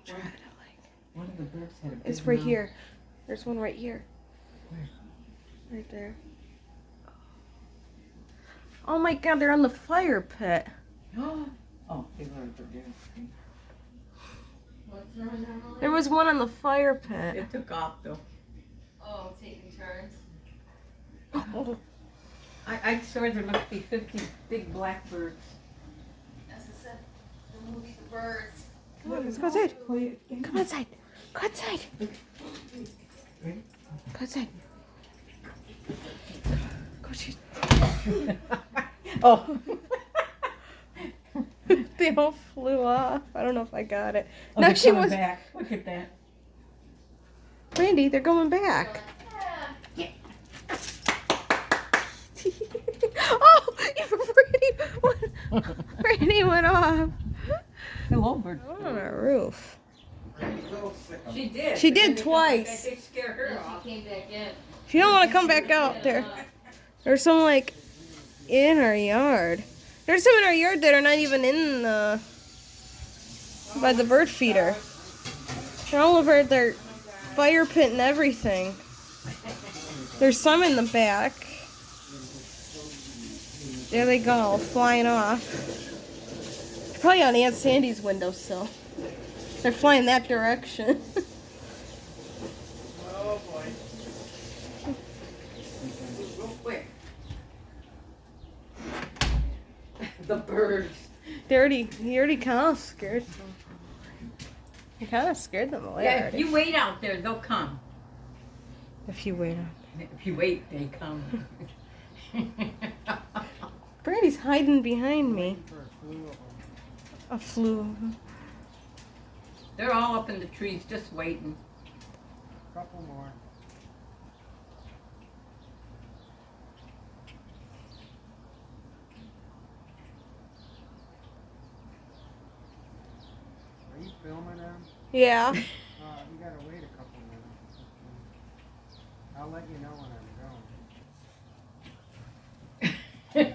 Try to like. One of the birds had a big It's right mouth. here. There's one right here. Where? Right there. Oh my God, they're on the fire pit. Oh, they learned to do. What's wrong, Emily? There was one on the fire pit. It took off though. Oh, taking turns. Oh, I swear there must be 50 big blackbirds. As I said, the movie The Birds. come on, let's go outside. Come outside. Go outside. Ready? Go outside. Go shoot. Oh. They all flew off. I don't know if I got it. Oh, No, they're she coming was. back. Look at that. Brandy, they're going back. Yeah. Oh, Brandy went off. Hello, bird. On our roof. She did. She but did then they come twice. back, They scared her Then off. she came back in. She don't want to come back out there. There's some like in our yard. There's some in our yard that are not even in the by the bird feeder. They're all over their fire pit and everything. There's some in the back. There they go, flying off. Probably on Aunt Sandy's windowsill. They're flying that direction. Oh boy. Real quick. The birds. He already kind of scared them. He kind of scared them away Yeah, if already. you wait out there, they'll come. If you wait up. If you wait, they come. Brandy's hiding behind me. A flew. They're all up in the trees just waiting. Couple more. Are you filming them? Yeah. You gotta wait a couple minutes. I'll let you know when I'm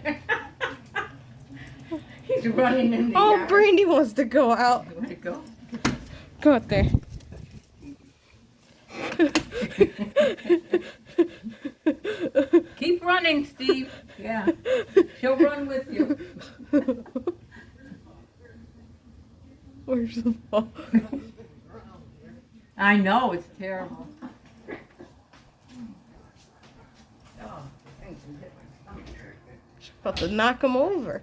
going. He's running in the Oh, yard. Brandy wants to go out. You want to go? Go out there. Keep running, Steve. Yeah. She'll run with you. Where's the ball? I know, it's terrible. Oh, thanks. About to knock him over.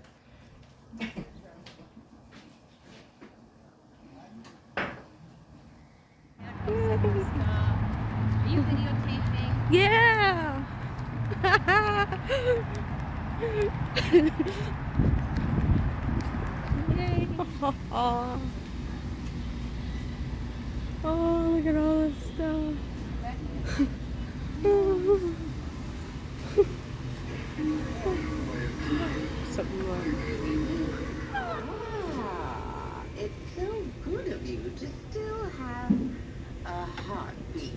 Are you videotaping? Yeah. Yay. Oh, look at all this stuff. Something more. Ah, it's so good of you to still have a heartbeat.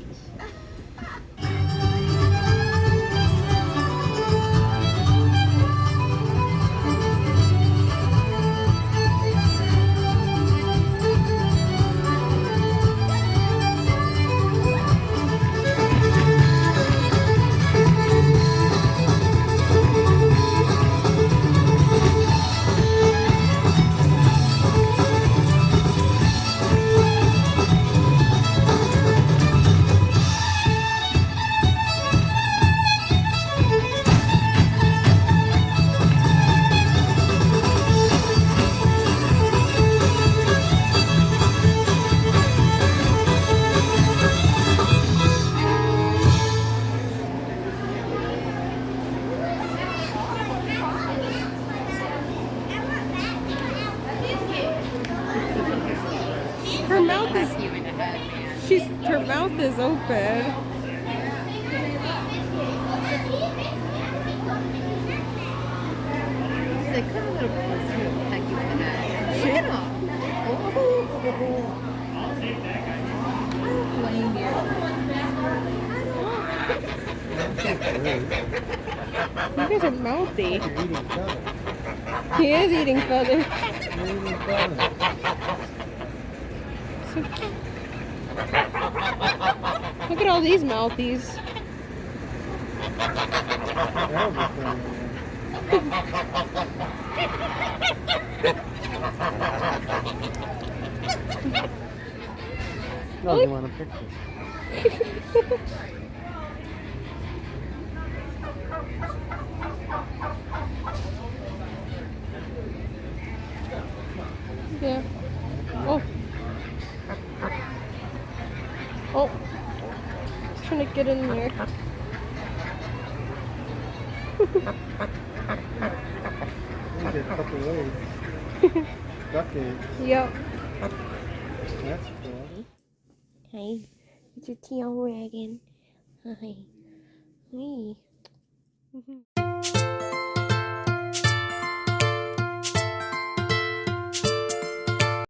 Her mouth is. Her mouth is open. She's like, come a little closer and peck you in the head. Look at him. Playing here. You guys are mouthy. You're eating feathers. He is eating feathers. You're eating feathers. So Look at all these mouthies. That would be fun. No, you want a picture? Yeah. Oh. Oh. He's trying to get in there. You get a couple ways. Bucket. Yep. That's cool. Hi. It's your tail wagging. Hi. Hey.